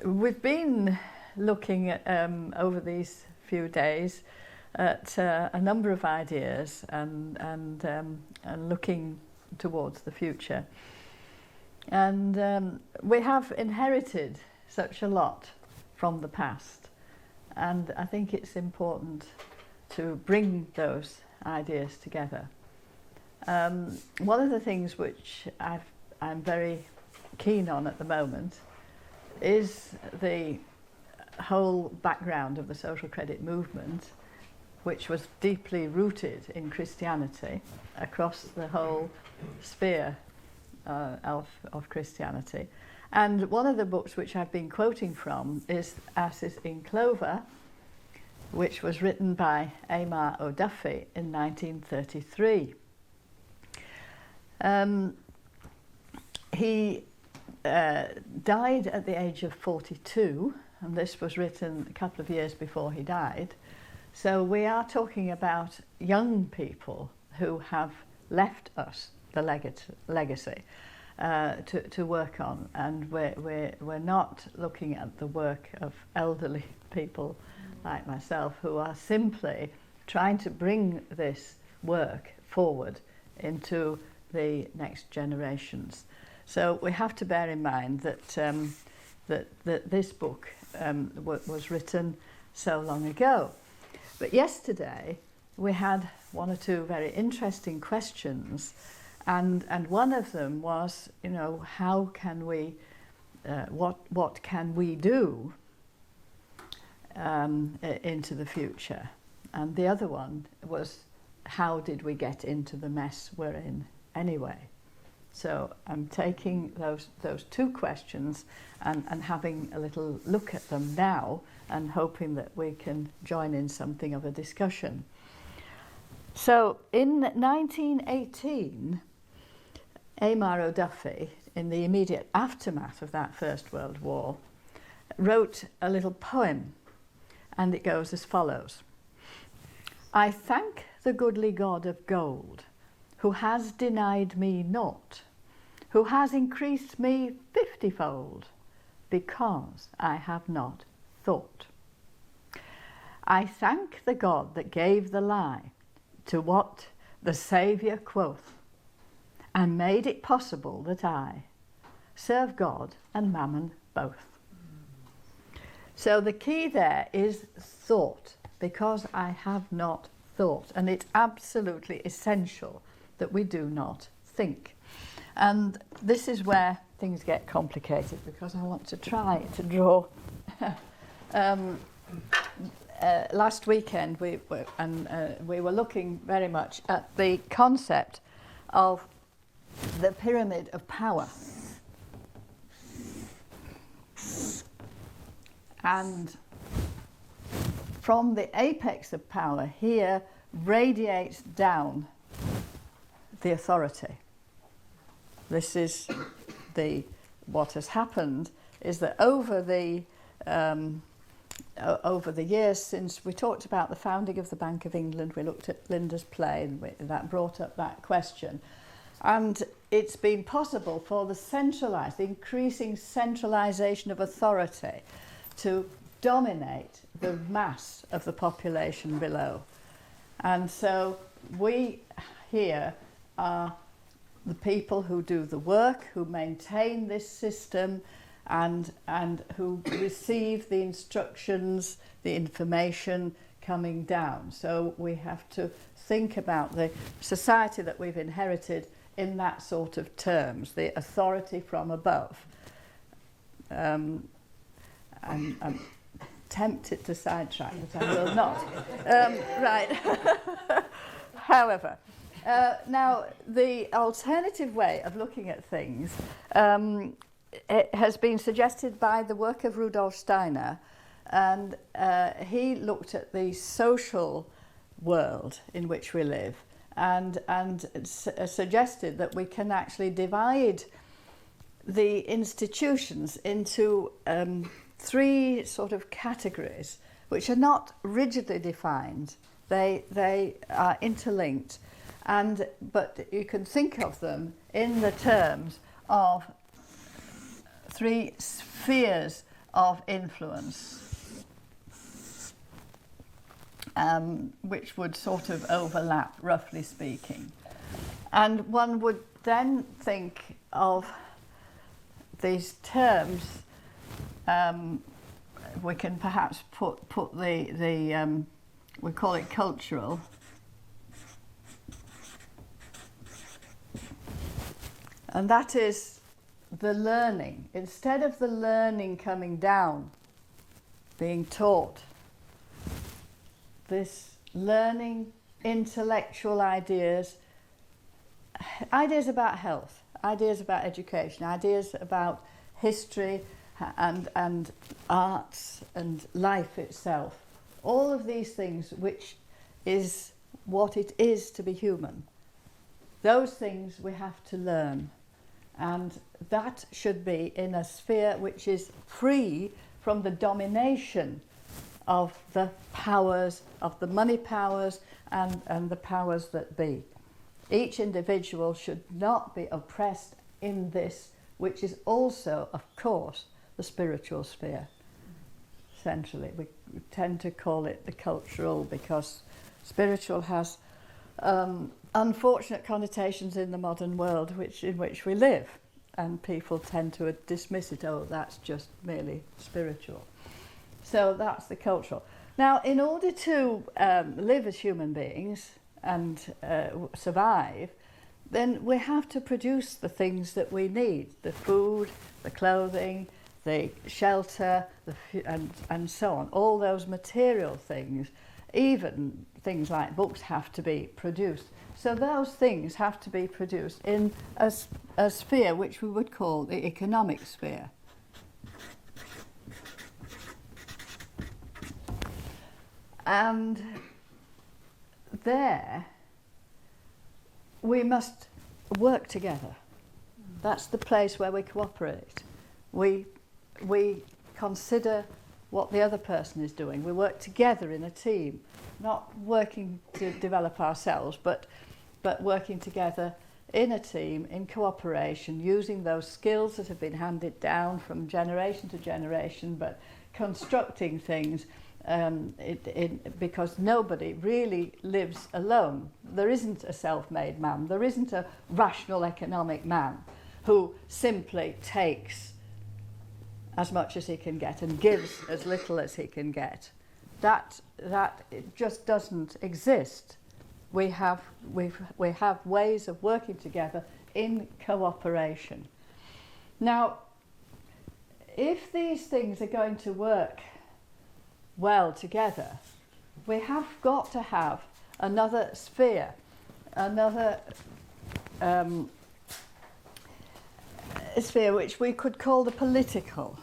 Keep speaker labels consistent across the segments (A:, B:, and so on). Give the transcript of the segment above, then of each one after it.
A: we've been looking at, over these few days at a number of ideas and looking towards the future. And we have inherited such a lot from the past, and I think it's important to bring those ideas together. One of the things which I'm very keen on at the moment is the whole background of the social credit movement, which was deeply rooted in Christianity across the whole sphere of Christianity. And one of the books which I've been quoting from is Asses in Clover, which was written by Amar O'Duffy in 1933. He died at the age of 42, and this was written a couple of years before he died. So we are talking about young people who have left us the legacy to work on, and we're not looking at the work of elderly people like myself who are simply trying to bring this work forward into the next generations. So we have to bear in mind that that this book was written so long ago. But yesterday we had one or two very interesting questions, and one of them was, you know, how can we, what can we do into the future? And the other one was, how did we get into the mess we're in anyway? So I'm taking those two questions and having a little look at them now, and hoping that we can join in something of a discussion. So in 1918, Amar O'Duffy, in the immediate aftermath of that First World War, wrote a little poem, and it goes as follows. I thank the goodly God of gold, who has denied me naught, who has increased me 50-fold, because I have not thought. I thank the God that gave the lie to what the Saviour quoth, and made it possible that I serve God and mammon both. So the key there is thought, because I have not thought, and it's absolutely essential that we do not think. And this is where things get complicated, because I want to try to draw. Last weekend we were looking very much at the concept of the pyramid of power. And from the apex of power here radiates down the authority. This is what has happened is that over the years since we talked about the founding of the Bank of England, we looked at Linda's play, and that brought up that question. And it's been possible for the increasing centralisation of authority to dominate the mass of the population below. And so we here are the people who do the work, who maintain this system, and who receive the instructions, the information coming down. So we have to think about the society that we've inherited in that sort of terms, the authority from above. I'm tempted to sidetrack, but I will not. Right. However, now the alternative way of looking at things it has been suggested by the work of Rudolf Steiner, and he looked at the social world in which we live and suggested that we can actually divide the institutions into three sort of categories, which are not rigidly defined. They are interlinked, but you can think of them in the terms of three spheres of influence, which would sort of overlap, roughly speaking. And one would then think of these terms. We can perhaps put the we call it cultural. And that is the learning. Instead of the learning coming down, being taught, this learning, intellectual ideas about health, ideas about education, ideas about history and arts and life itself. All of these things, which is what it is to be human. Those things we have to learn. And that should be in a sphere which is free from the domination of the powers, of the money powers and the powers that be. Each individual should not be oppressed in this, which is also, of course, the spiritual sphere. Essentially, we tend to call it the cultural because spiritual has unfortunate connotations in the modern world in which we live, and people tend to dismiss it. Oh, that's just merely spiritual. So that's the cultural. Now, in order to live as human beings and survive, then we have to produce the things that we need: the food, the clothing, the shelter, and so on. All those material things, even things like books, have to be produced. So those things have to be produced in a sphere which we would call the economic sphere. And there we must work together. That's the place where we cooperate. We consider what the other person is doing. We work together in a team, not working to develop ourselves, but working together in a team, in cooperation, using those skills that have been handed down from generation to generation, but constructing things because nobody really lives alone. There isn't a self-made man. There isn't a rational economic man who simply takes as much as he can get and gives as little as he can get. That it just doesn't exist. We have ways of working together in cooperation. Now, if these things are going to work well together, we have got to have another sphere, another sphere which we could call the political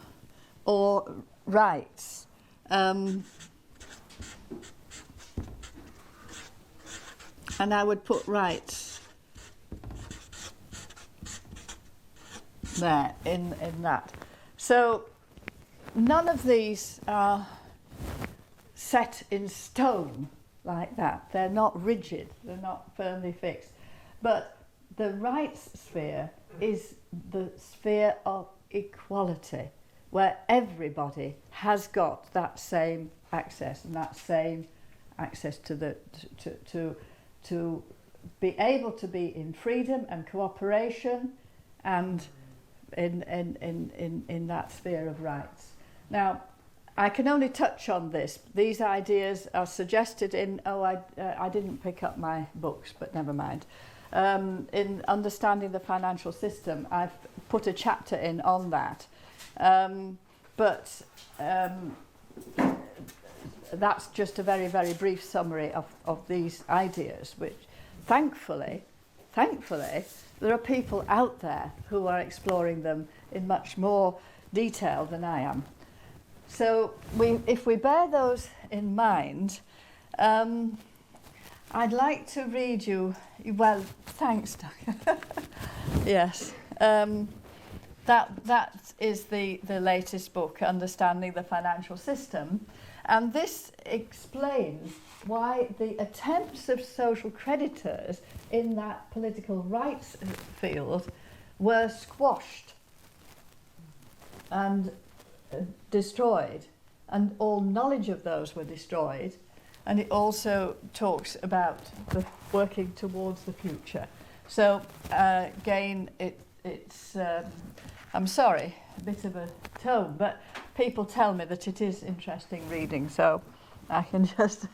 A: or rights. And I would put rights there in that. So none of these are set in stone like that. They're not rigid, they're not firmly fixed. But the rights sphere is the sphere of equality, where everybody has got that same access and that same access to be able to be in freedom and cooperation and in that sphere of rights. Now, I can only touch on this. These ideas are suggested in, I didn't pick up my books, but never mind. In Understanding the Financial System, I've put a chapter in on that. But that's just a very, very brief summary of these ideas, which thankfully, there are people out there who are exploring them in much more detail than I am. So if we bear those in mind, I'd like to read you, well, thanks, Doug. Yes. That is the latest book, Understanding the Financial System. And this explains why the attempts of social creditors in that political rights field were squashed. And destroyed, and all knowledge of those were destroyed. And it also talks about the working towards the future. So again, it's I'm sorry, a bit of a tone, but people tell me that it is interesting reading, so I can just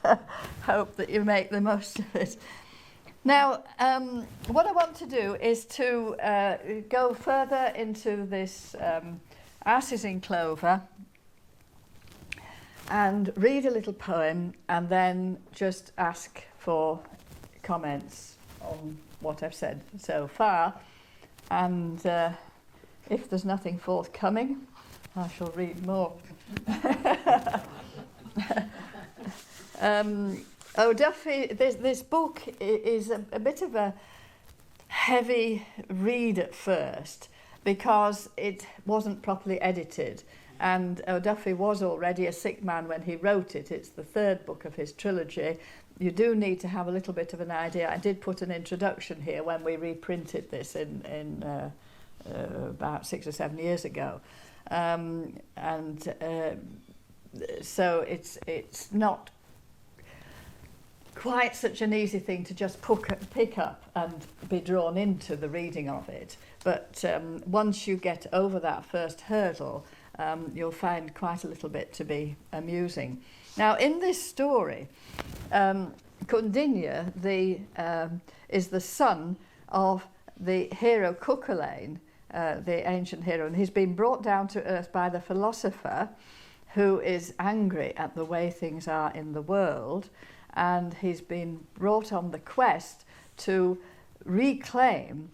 A: hope that you make the most of it. Now, what I want to do is to go further into this Asses in Clover and read a little poem, and then just ask for comments on what I've said so far. And if there's nothing forthcoming, I shall read more. Duffy, this book is a bit of a heavy read at first because it wasn't properly edited. And O'Duffy was already a sick man when he wrote it. It's the third book of his trilogy. You do need to have a little bit of an idea. I did put an introduction here when we reprinted this in about 6 or 7 years ago. So it's not quite such an easy thing to just pick up and be drawn into the reading of it. But once you get over that first hurdle, you'll find quite a little bit to be amusing. Now, in this story, Condinia is the son of the hero Cuchulainn, the ancient hero, and he's been brought down to earth by the philosopher, who is angry at the way things are in the world, and he's been brought on the quest to reclaim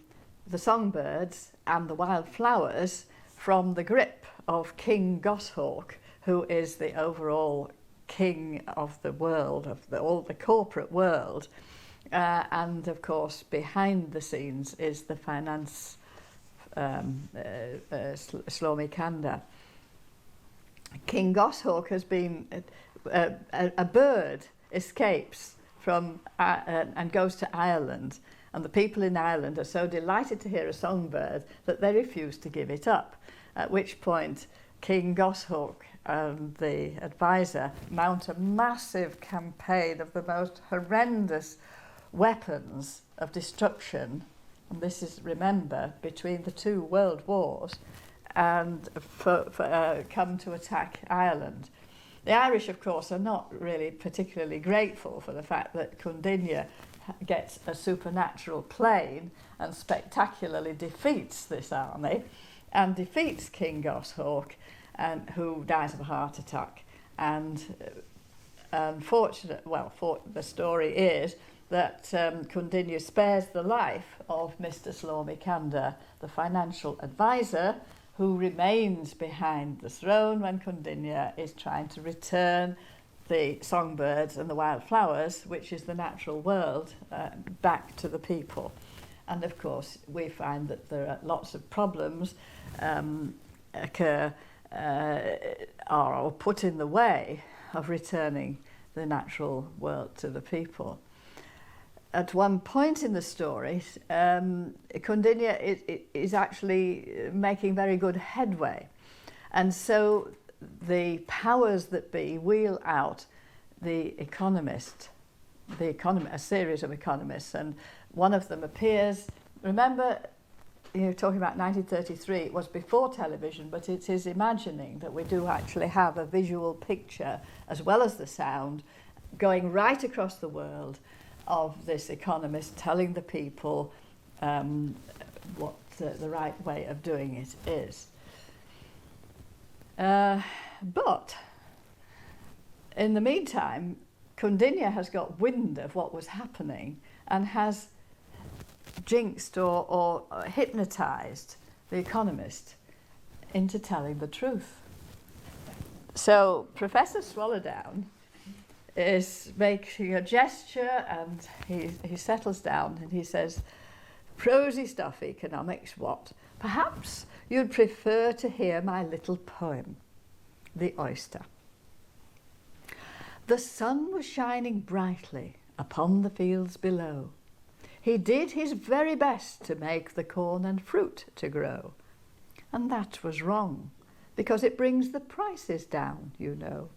A: the songbirds and the wild flowers from the grip of King Goshawk, who is the overall king of the world, of all the corporate world. And of course, behind the scenes is the finance Slomikanda. King Goshawk has been a bird escapes from and goes to Ireland, and the people in Ireland are so delighted to hear a songbird that they refuse to give it up, at which point King Goshawk and the advisor mount a massive campaign of the most horrendous weapons of destruction, and this is, remember, between the two world wars, and come to attack Ireland. The Irish, of course, are not really particularly grateful for the fact that Condinia gets a supernatural plane and spectacularly defeats this army and defeats King Goshawk, who dies of a heart attack. And the story is that Condinia spares the life of Mr. Slomikanda, the financial advisor, who remains behind the throne when Condinia is trying to return the songbirds and the wild flowers, which is the natural world, back to the people. And of course, we find that there are lots of problems occur or put in the way of returning the natural world to the people. At one point in the story, Condinia is actually making very good headway. And so the powers that be wheel out a series of economists, and one of them appears. Remember, you're talking about 1933, it was before television, but it is imagining that we do actually have a visual picture as well as the sound going right across the world of this economist telling the people what the right way of doing it is. But in the meantime, Condinia has got wind of what was happening and has jinxed or hypnotized the economist into telling the truth. So Professor Swallodown is making a gesture, and he settles down and he says, "Prosy stuff, economics, what? Perhaps you'd prefer to hear my little poem, The Oyster. The sun was shining brightly upon the fields below. He did his very best to make the corn and fruit to grow. And that was wrong. because it brings the prices down, you know.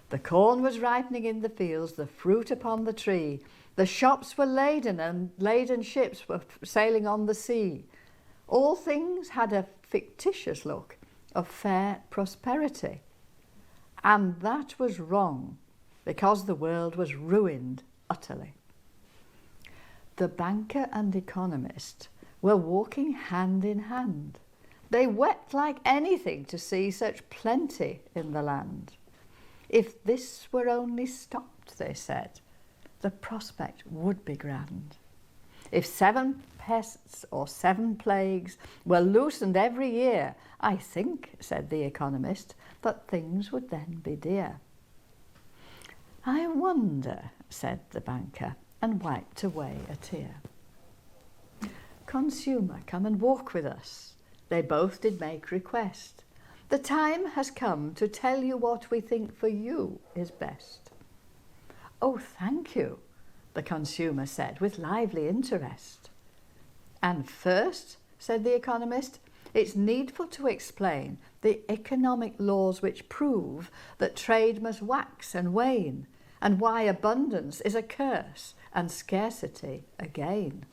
A: The corn was ripening in the fields, the fruit upon the tree. The shops were laden, and laden ships were sailing on the sea. All things had a fictitious look of fair prosperity. And that was wrong, because the world was ruined utterly. The banker and economist were walking hand in hand. They wept like anything to see such plenty in the land. If this were only stopped, they said, the prospect would be grand. If 7 pests or 7 plagues were loosened every year, I think, said the economist, that things would then be dear. I wonder, said the banker, and wiped away a tear. Consumer, come and walk with us. They both did make request. The time has come to tell you what we think for you is best. Oh, thank you, the consumer said with lively interest. And first, said the economist, it's needful to explain the economic laws which prove that trade must wax and wane, and why abundance is a curse and scarcity a gain.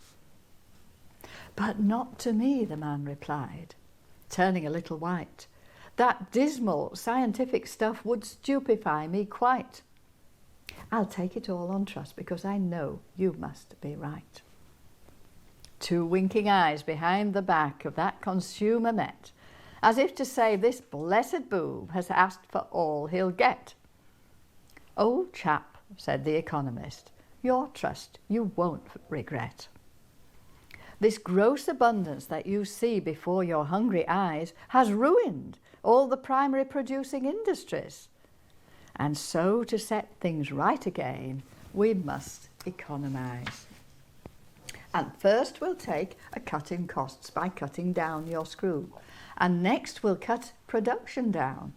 A: But not to me, the man replied, turning a little white. That dismal scientific stuff would stupefy me quite. I'll take it all on trust because I know you must be right. 2 winking eyes behind the back of that consumer met, as if to say this blessed boob has asked for all he'll get. Old chap, said the economist, your trust you won't regret. This gross abundance that you see before your hungry eyes has ruined all the primary producing industries. And so to set things right again, we must economise. And first we'll take a cut in costs by cutting down your screw. And next we'll cut production down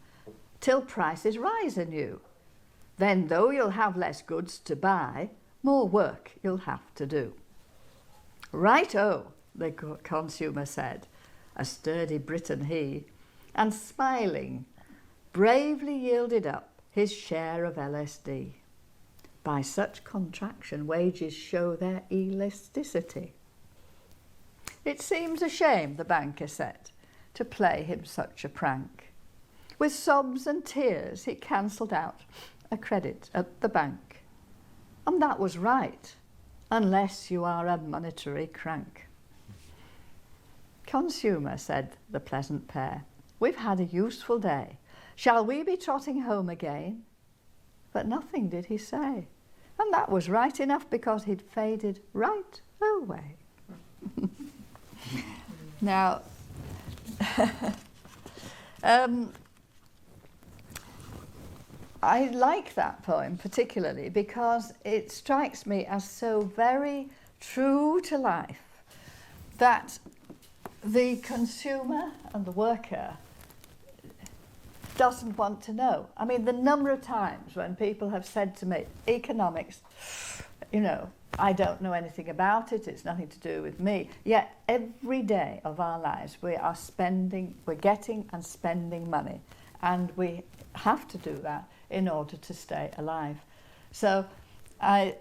A: till prices rise anew. Then though you'll have less goods to buy, more work you'll have to do. Right-o, the consumer said, a sturdy Briton he, and smiling, bravely yielded up his share of LSD. By such contraction wages show their elasticity. It seems a shame, the banker said, to play him such a prank. With sobs and tears he cancelled out a credit at the bank. And that was right, unless you are a monetary crank. Consumer, said the pleasant pair, we've had a useful day. Shall we be trotting home again? But nothing did he say. And that was right enough because he'd faded right away. Now, I like that poem particularly because it strikes me as so very true to life that the consumer and the worker doesn't want to know. I mean, the number of times when people have said to me, economics, you know, I don't know anything about it, it's nothing to do with me. Yet every day of our lives we're getting and spending money, and we have to do that in order to stay alive. So I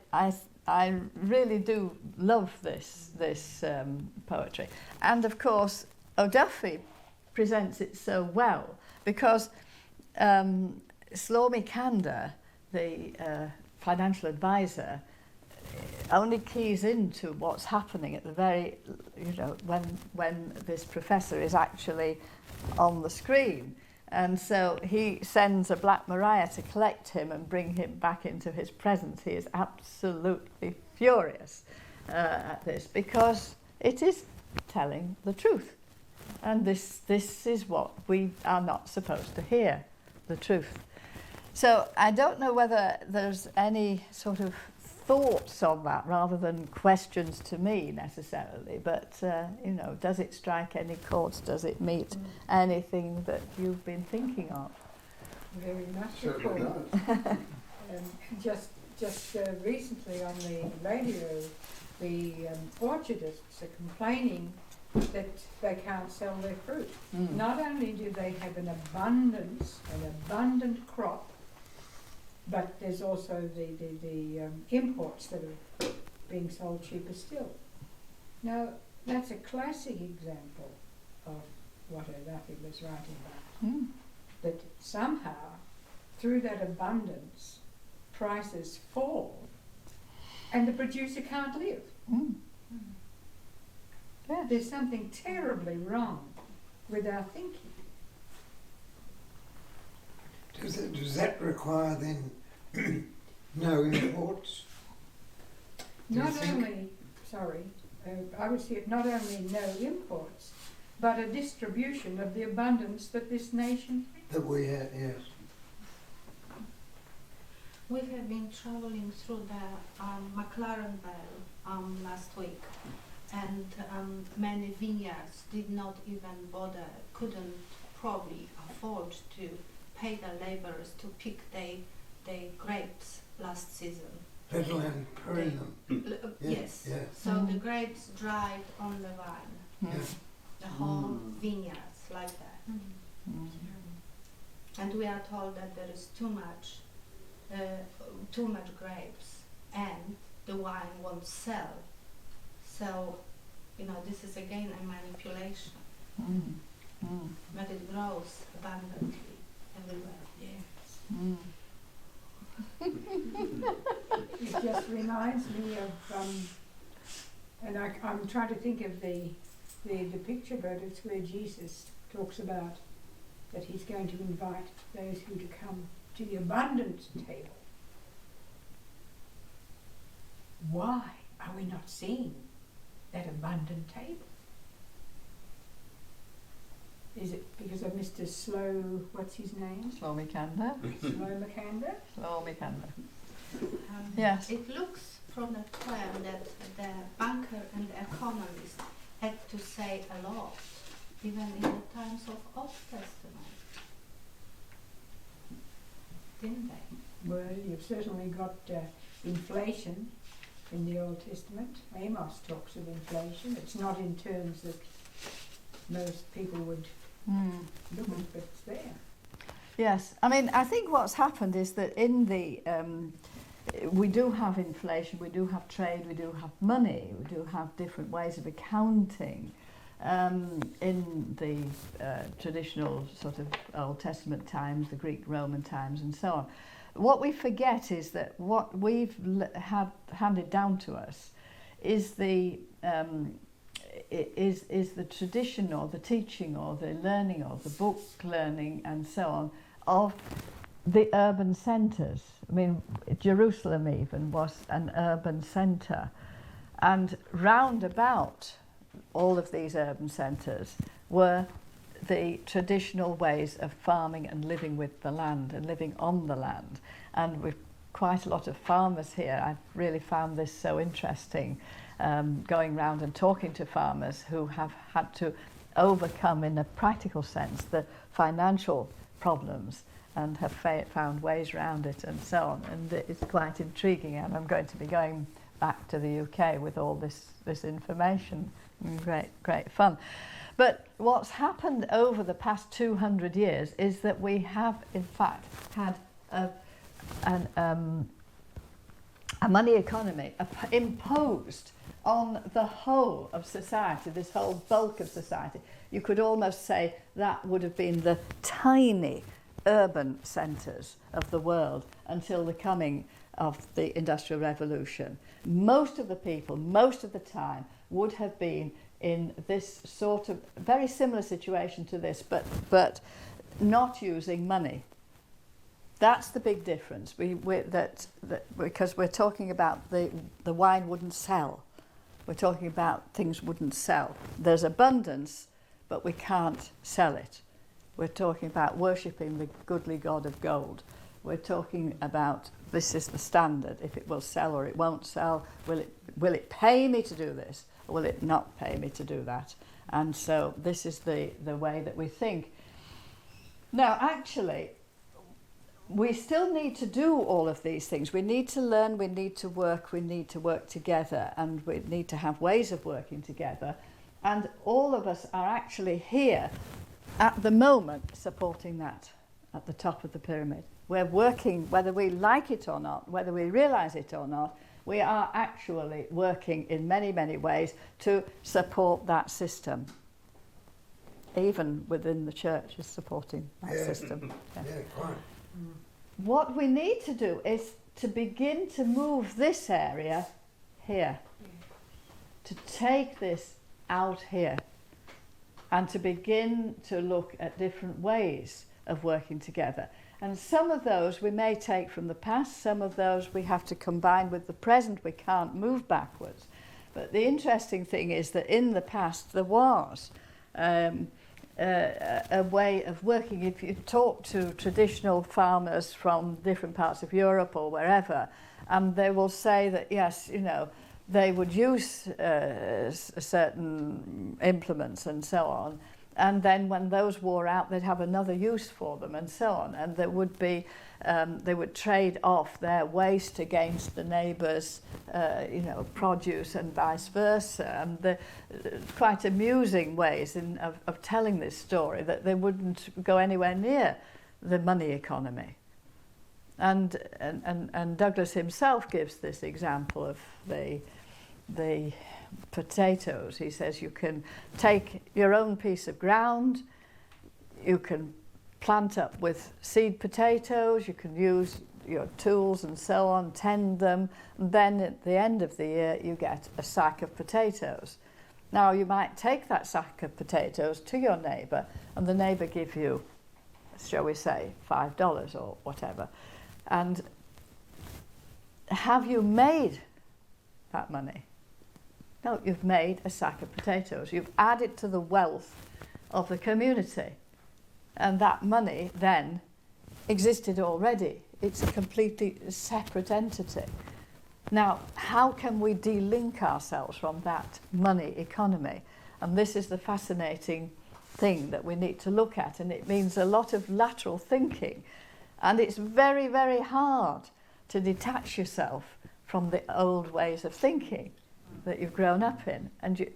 A: really do love this poetry. And of course, O'Duffy presents it so well because Slomi Kanda, the financial advisor, only keys into what's happening at the very, you know, when this professor is actually on the screen. And so he sends a Black Maria to collect him and bring him back into his presence. He is absolutely furious at this because it is telling the truth. And this is what we are not supposed to hear, the truth. So I don't know whether there's any sort of thoughts on that rather than questions to me necessarily, but you know, does it strike any chords? Does it meet anything that you've been thinking of?
B: Very much a chord. Just recently on the radio, the orchardists are complaining that they can't sell their fruit. Not only do they have an abundant crop, but there's also the imports that are being sold cheaper still. Now, that's a classic example of what Duffy was writing about. That somehow, through that abundance, prices fall and the producer can't live.
A: Yes.
B: There's something terribly wrong with our thinking.
C: Does that require then no imports?
B: Not only, I would see it not only no imports, but a distribution of the abundance that this nation has.
C: That we have, yes.
D: We have been traveling through the McLaren Vale last week, and many vineyards did not even bother, couldn't probably afford to pay the laborers to pick their grapes last season.
C: Let alone prune them.
D: Yes.
C: Yeah.
D: So the grapes dried on the vine,
C: Yeah.
D: the whole vineyards like that. And we are told that there is too much grapes, and the wine won't sell. So, this is again a manipulation. But it grows abundantly everywhere. Yes.
B: It just reminds me of, and I'm trying to think of the picture, but it's where Jesus talks about that he's going to invite those who to come to the abundant table. Why are we not seeing that abundant table? Is it because of Mr. what's his name?
A: Slow Mikander.
B: Slow Mikander?
A: Yes.
D: It looks from the poem that the banker and the economist had to say a lot, even in the times of Old Testament. Didn't they?
B: Well, you've certainly got inflation in the Old Testament. Amos talks of inflation. It's not in terms that most people would look at, but it's there.
A: Yes, I mean, I think what's happened is that in the we do have inflation, we do have trade, we do have money, we do have different ways of accounting in the traditional sort of Old Testament times, the Greek Roman times, and so on. What we forget is that what we've had handed down to us is the tradition or the teaching or the learning or the book learning and so on of the urban centres. I mean, Jerusalem even was an urban centre, and round about all of these urban centres were the traditional ways of farming and living with the land and living on the land. And with quite a lot of farmers here, I've really found this so interesting, going round and talking to farmers who have had to overcome in a practical sense the financial problems and have found ways around it and so on. And it's quite intriguing, and I'm going to be going back to the UK with all this information. Great fun. But what's happened over the past 200 years is that we have in fact had a money economy imposed on the whole of society, this whole bulk of society. You could almost say that would have been the tiny urban centres of the world until the coming of the Industrial Revolution. Most of the people, most of the time, would have been in this sort of very similar situation to this, but not using money. That's the big difference. Because we're talking about the wine wouldn't sell. We're talking about things wouldn't sell. There's abundance, but we can't sell it. We're talking about worshipping the goodly God of gold. We're talking about this is the standard. If it will sell or it won't sell, will it pay me to do this, or will it not pay me to do that? And so this is the way that we think. Now, actually, we still need to do all of these things. We need to learn, we need to work together, and we need to have ways of working together. And all of us are actually here at the moment supporting that at the top of the pyramid. We're working, whether we like it or not, whether we realise it or not, we are actually working in many, many ways to support that system. Even within the church is supporting that system.
C: Yeah, quite.
A: What we need to do is to begin to move this area here, to take this out here, and to begin to look at different ways of working together. And some of those we may take from the past, some of those we have to combine with the present, we can't move backwards. But the interesting thing is that in the past there was a way of working. If you talk to traditional farmers from different parts of Europe or wherever, they will say that yes, you know, they would use certain implements and so on, and then when those wore out they'd have another use for them and so on, and there would be they would trade off their waste against the neighbour's you know, produce and vice versa. And the quite amusing ways of telling this story, that they wouldn't go anywhere near the money economy. And Douglas himself gives this example of the potatoes. He says you can take your own piece of ground, you can plant up with seed potatoes, you can use your tools and so on, tend them, and then at the end of the year you get a sack of potatoes. Now you might take that sack of potatoes to your neighbour, and the neighbour give you, shall we say, $5 or whatever. And have you made that money? No, you've made a sack of potatoes. You've added to the wealth of the community. And that money then existed already. It's a completely separate entity. Now, how can we de-link ourselves from that money economy? And this is the fascinating thing that we need to look at, and it means a lot of lateral thinking. And it's very, very hard to detach yourself from the old ways of thinking that you've grown up in. And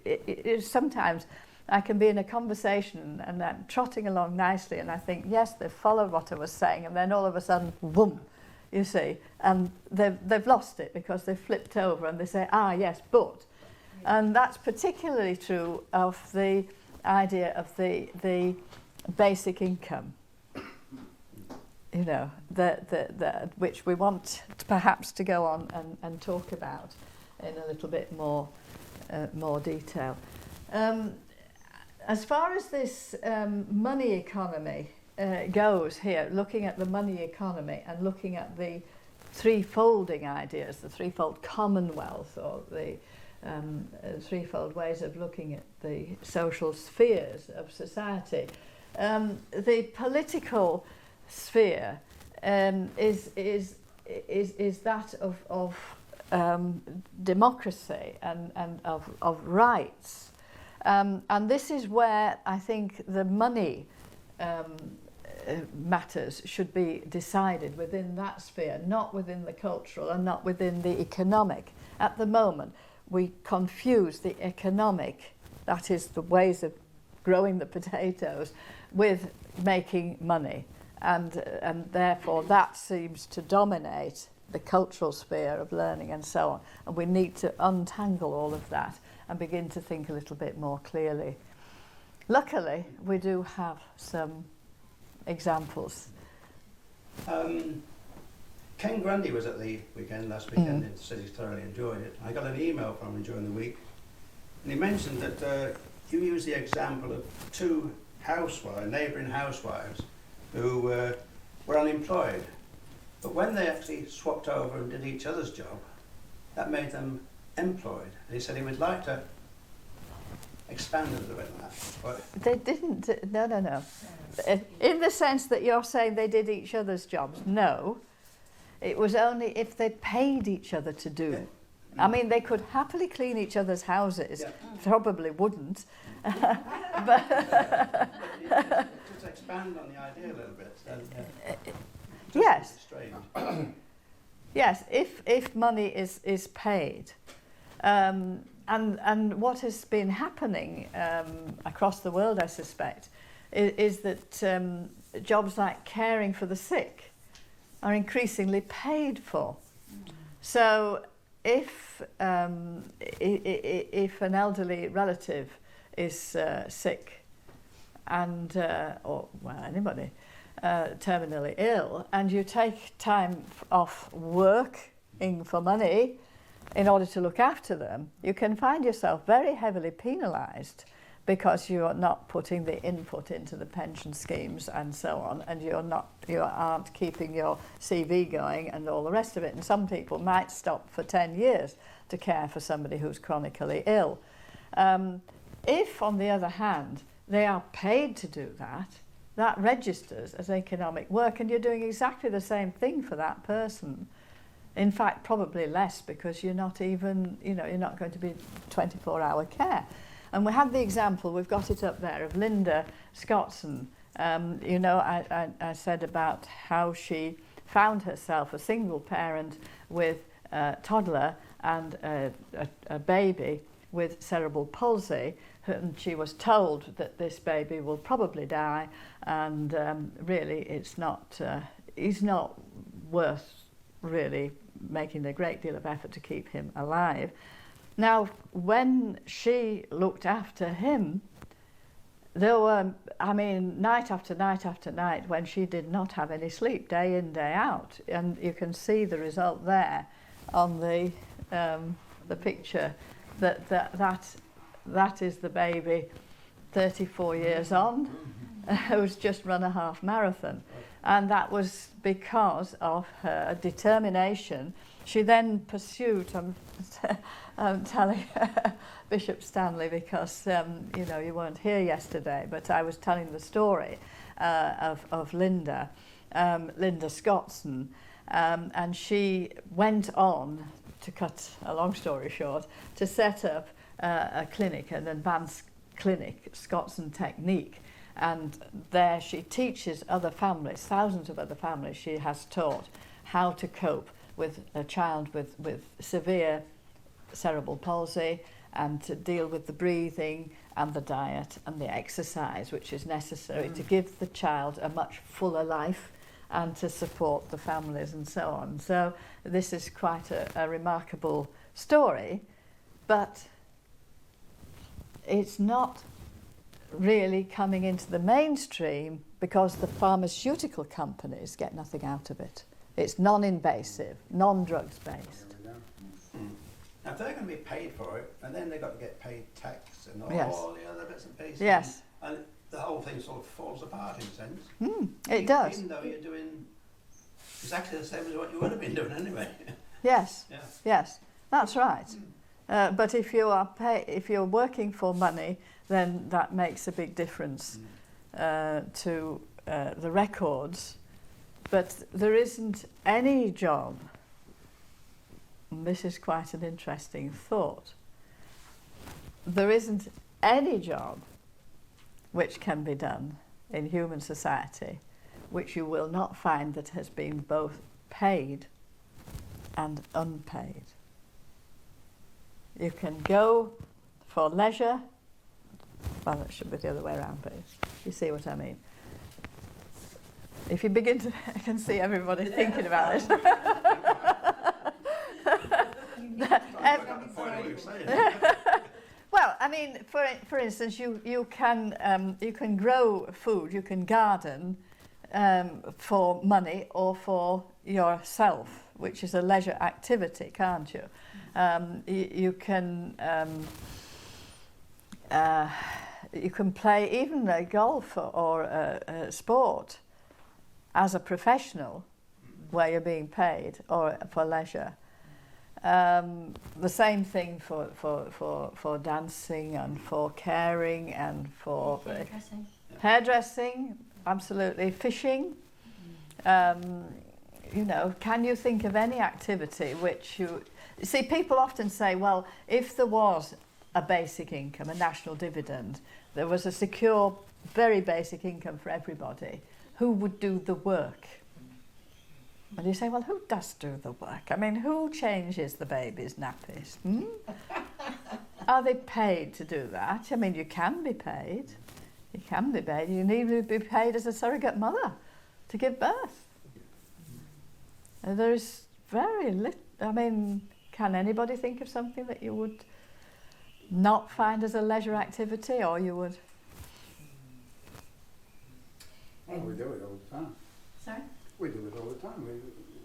A: sometimes I can be in a conversation and I'm trotting along nicely and I think, yes, they followed what I was saying, and then all of a sudden, boom, you see, and they've lost it because they've flipped over and they say, ah, yes, but. Yeah. And that's particularly true of the idea of the basic income, you know, which we want perhaps to go on and talk about in a little bit more detail. As far as this money economy goes here, looking at the money economy and looking at the threefolding ideas, the threefold commonwealth, or the threefold ways of looking at the social spheres of society, the political sphere is that of democracy and of rights. And this is where I think the money matters should be decided within that sphere, not within the cultural and not within the economic. At the moment, we confuse the economic, that is the ways of growing the potatoes, with making money. And therefore that seems to dominate the cultural sphere of learning and so on. And we need to untangle all of that and begin to think a little bit more clearly. Luckily, we do have some examples.
E: Ken Grundy was at the weekend last weekend and said he thoroughly enjoyed it. I got an email from him during the week, and he mentioned that you used the example of two neighbouring housewives who were unemployed, but when they actually swapped over and did each other's job, that made them employed. And he said he would like to expand a little bit on that. But
A: they didn't, no. In the sense that you're saying they did each other's jobs, no. It was only if they paid each other to do.
E: Yeah.
A: I mean, they could happily clean each other's houses, probably wouldn't.
E: But just expand on the idea a little bit.
A: Yes.
E: Strange.
A: Yes, if money is paid, and what has been happening across the world, I suspect, is that jobs like caring for the sick are increasingly paid for. So if an elderly relative is sick and or well, anybody terminally ill, and you take time off working for money in order to look after them, you can find yourself very heavily penalised because you are not putting the input into the pension schemes and so on, and you aren't keeping your CV going and all the rest of it. And some people might stop for 10 years to care for somebody who's chronically ill. If, on the other hand, they are paid to do that, that registers as economic work, and you're doing exactly the same thing for that person. In fact, probably less, because you're not even, you're not going to be 24-hour care. And we had the example, we've got it up there, of Linda Scottson. I said about how she found herself a single parent with a toddler and a baby with cerebral palsy, and she was told that this baby will probably die, and really he's not worth really making a great deal of effort to keep him alive. Now, when she looked after him, there were, night after night after night when she did not have any sleep, day in, day out. And you can see the result there on the picture, that is the baby 34 years on, who's just run a half marathon. And that was because of her determination. She then pursued, I'm telling Bishop Stanley because, you weren't here yesterday, but I was telling the story of Linda Scottson, and she went on, to cut a long story short, to set up a clinic, an advanced clinic, Scottson Technique, and there she teaches other families, thousands of other families she has taught, how to cope with a child with severe cerebral palsy, and to deal with the breathing and the diet and the exercise which is necessary to give the child a much fuller life and to support the families and so on. So this is quite a remarkable story, but it's not really coming into the mainstream because the pharmaceutical companies get nothing out of it. It's non-invasive, non-drugs based.
E: Now, if they're going to be paid for it, and then they've got to get paid tax and all the other bits and pieces,
A: yes,
E: and the whole thing sort of falls apart in a sense.
A: It does.
E: Even though you're doing exactly the same as what you would have been doing anyway.
A: Yes,
E: Yeah.
A: yes, that's right. But if you're working for money, then that makes a big difference to the records. But there isn't any job, and this is quite an interesting thought, there isn't any job which can be done in human society which you will not find that has been both paid and unpaid. You can go for leisure, well, it should be the other way around, but you see what I mean. If you begin to, I can see everybody thinking about it. Well, I mean, for instance, you can grow food, you can garden for money or for yourself, which is a leisure activity, can't you? You can play even golf or sport as a professional, where you're being paid, or for leisure. The same thing for dancing and for caring and for hairdressing, absolutely. Fishing. Can you think of any activity which you see? People often say, well, if there was a basic income, a national dividend, there was a secure, very basic income for everybody, who would do the work? And you say, well, who does do the work? I mean, who changes the baby's nappies? Are they paid to do that? I mean, you can be paid. You can be paid. You need to be paid as a surrogate mother to give birth. And there's very little. I mean, can anybody think of something that you would not find as a leisure activity, or you would?
F: Well, we do it all the time.
A: Sorry?
F: We do it all the time.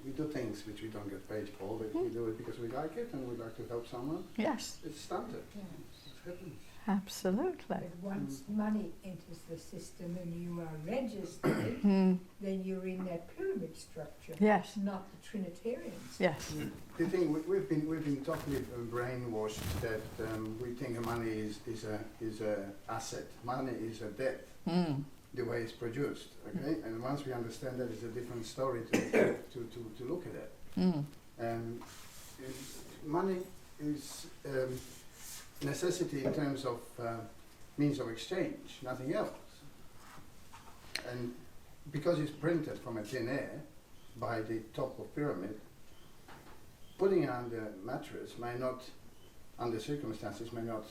F: We do things which we don't get paid for, but we do it because we like it and we like to help someone.
A: Yes,
F: It's standard.
B: Yeah.
F: It happens.
A: absolutely.
B: But once money enters the system and you are registered,
A: Mm.
B: then you're in that pyramid structure.
A: Yes,
B: Not the Trinitarians.
A: yes.
F: The thing we've been totally brainwashed that we think money is a asset. Money is a debt.
A: Mm.
F: The way it's produced, okay? And once we understand that, it's a different story to look at it.
A: Mm.
F: Money is necessity in terms of means of exchange, nothing else. And because it's printed from a thin air by the top of pyramid, putting it on the mattress may not, under circumstances, may not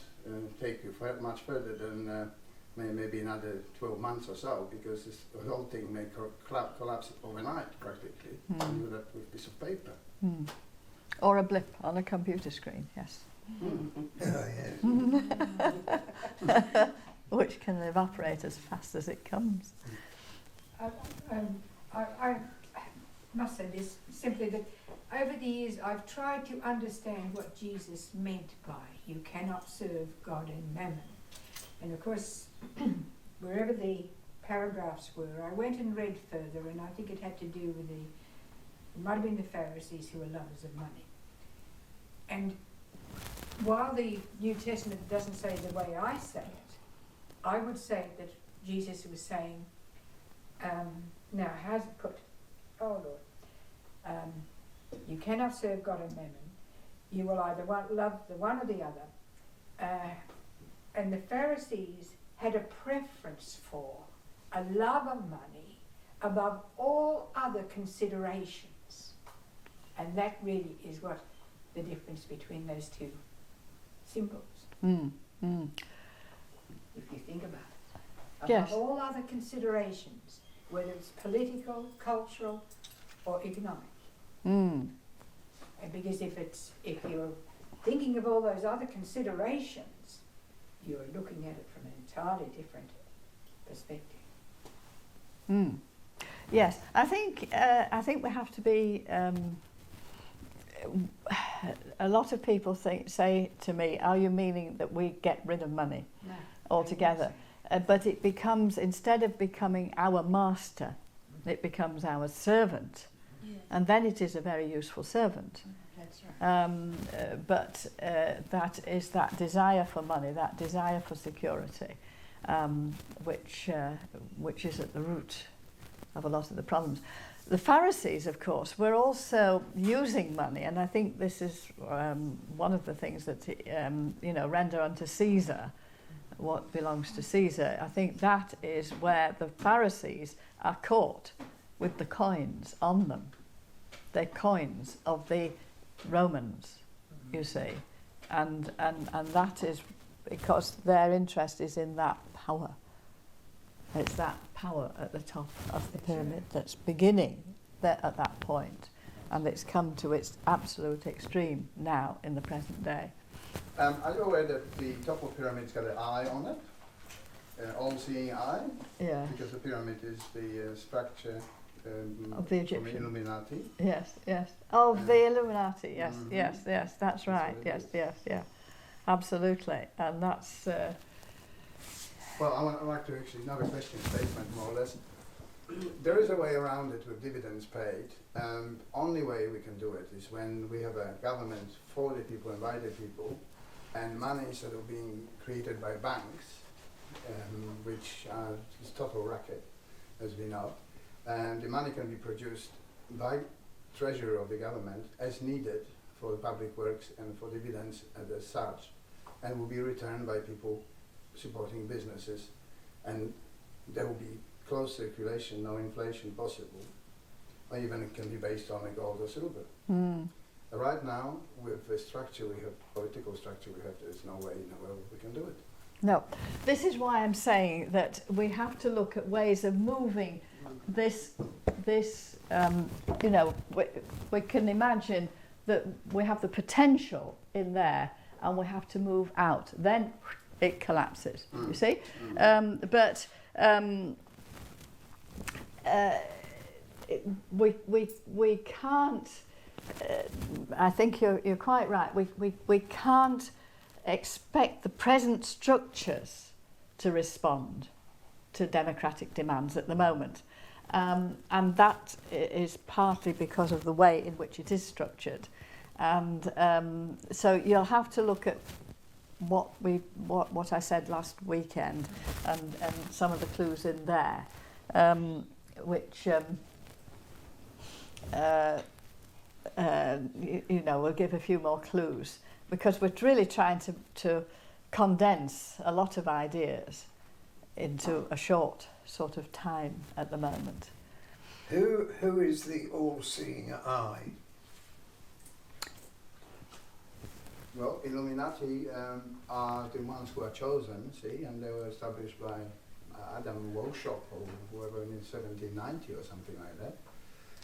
F: take you much further than maybe another 12 months or so, because the whole thing may collapse overnight practically.
A: Mm.
F: You do that with a piece of paper.
A: Mm. Or a blip on a computer screen, yes.
C: Oh, yes.
A: Which can evaporate as fast as it comes.
B: I must say this simply, that over the years I've tried to understand what Jesus meant by "you cannot serve God and mammon." And of course, wherever the paragraphs were, I went and read further, and I think it had to do with it might have been the Pharisees, who were lovers of money. And while the New Testament doesn't say the way I say it, I would say that Jesus was saying, now how's it put? Oh Lord, you cannot serve God and mammon. You will either love the one or the other. And the Pharisees had a preference for a love of money above all other considerations. And that really is what the difference between those two symbols,
A: Mm. Mm.
B: if you think about it.
A: Yes.
B: Above all other considerations, whether it's political, cultural, or economic.
A: Mm.
B: And because if you're thinking of all those other considerations, you're looking at it from an entirely different perspective.
A: Mm. Yes, I think we have to be. A lot of people say to me, "Are you meaning that we get rid of money
B: No.
A: altogether?" But it becomes, instead of becoming our master, it becomes our servant, and then it is a very useful servant.
B: That's right.
A: But that is that desire for money, that desire for security, which is at the root of a lot of the problems. The Pharisees, of course, were also using money, and I think this is one of the things that render unto Caesar what belongs to Caesar. I think that is where the Pharisees are caught with the coins on them. They're coins of the Romans, you see, and that is because their interest is in that power. It's that power at the top of the pyramid that's beginning at that point, and it's come to its absolute extreme now in the present day.
F: Are you aware that the top of the pyramid's got an eye on it? All-seeing eye?
A: Yeah.
F: Because the pyramid is the structure
A: Of the
F: from
A: Egyptian.
F: Illuminati.
A: Yes, yes. Oh, the Illuminati. Yes,
F: Mhm.
A: yes, yes. That's right.
F: what it
A: Yes,
F: is.
A: yes, yeah. Absolutely, and that's.
F: Well, I'd like to actually, not a question, statement more or less. There is a way around it with dividends paid. Only way we can do it is when we have a government for the people and by the people, and money is sort of being created by banks, which is total racket, as we know. And the money can be produced by treasury of the government as needed for public works and for dividends and as such, and will be returned by people supporting businesses, and there will be closed circulation, no inflation possible, or even it can be based on a gold or silver.
A: Mm.
F: Right now, with the structure we have, political structure we have, there's no way in the world we can do it.
A: No, this is why I'm saying that we have to look at ways of moving this you know, we can imagine that we have the potential in there and we have to move out. Then it collapses, you see? We can't, I think you're quite right, we can't expect the present structures to respond to democratic demands at the moment. And that is partly because of the way in which it is structured. And so you'll have to look at what I said last weekend and some of the clues in there, which you know, we'll give a few more clues, because we're really trying to condense a lot of ideas into a short sort of time at the moment.
C: Who is the all-seeing eye?
F: Well, Illuminati are the ones who are chosen, see, and they were established by Adam Weishaupt or whoever in 1790 or something like that.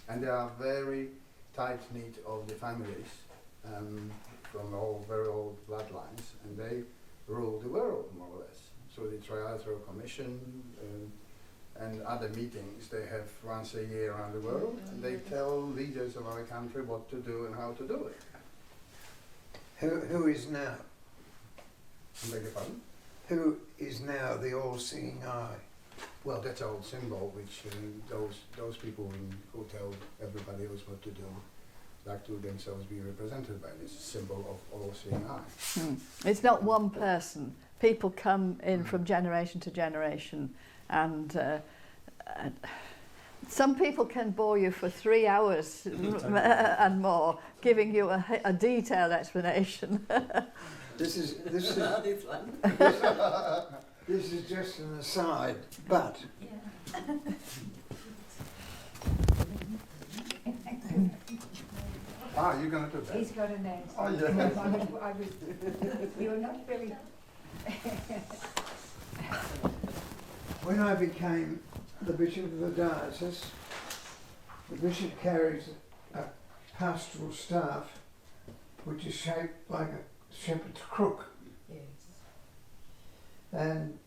F: And they are very tight-knit of the families from all very old bloodlines, and they rule the world more or less. So the Trilateral Commission and other meetings they have once a year around the world, and they tell leaders of our country what to do and how to do it.
C: Who is now?
F: I beg your pardon?
C: Who is now the all-seeing eye?
F: Well, that's an old symbol which those people who tell everybody else what to do like to themselves be represented by this symbol of all-seeing eye.
A: It's not one person. People come in from generation to generation, and some people can bore you for 3 hours and more, giving you a detailed explanation.
C: This is just an aside, but
F: You're going to do that?
B: He's got an answer.
F: Oh, yeah.
B: I was, you're not very...
C: when I became the bishop of the diocese, the bishop carries a pastoral staff which is shaped like a shepherd's crook.
B: Yes.
C: And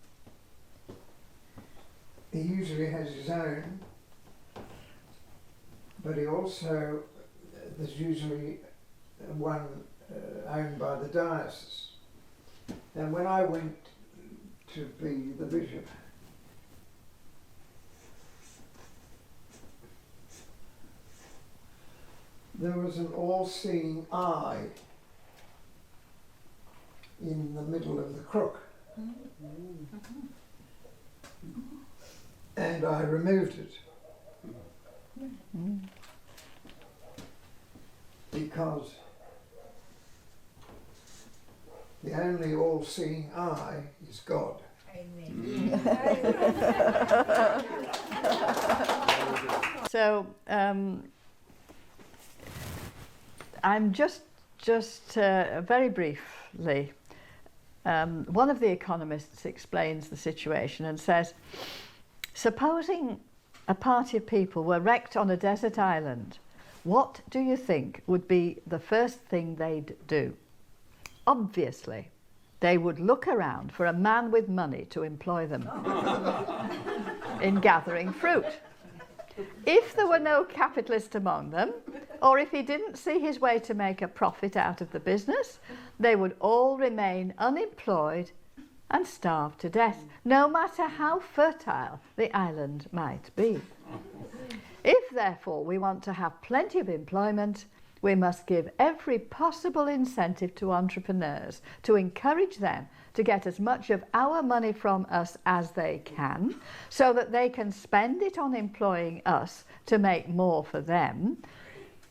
C: he usually has his own, but he also, there's usually one owned by the diocese. And when I went to be the bishop, there was an all-seeing eye in the middle of the crook. And I removed it because the only all-seeing eye is God.
B: Amen.
A: So I'm just very briefly, one of the economists explains the situation and says, supposing a party of people were wrecked on a desert island, what do you think would be the first thing they'd do? Obviously, they would look around for a man with money to employ them in gathering fruit. If there were no capitalist among them, or if he didn't see his way to make a profit out of the business, they would all remain unemployed and starve to death, no matter how fertile the island might be. If, therefore, we want to have plenty of employment, we must give every possible incentive to entrepreneurs to encourage them to get as much of our money from us as they can, so that they can spend it on employing us to make more for them.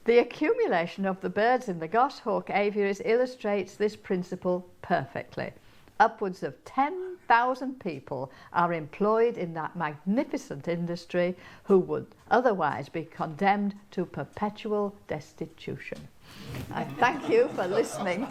A: The accumulation of the birds in the goshawk aviaries illustrates this principle perfectly. Upwards of 10 100,000 people are employed in that magnificent industry who would otherwise be condemned to perpetual destitution. I thank you for listening.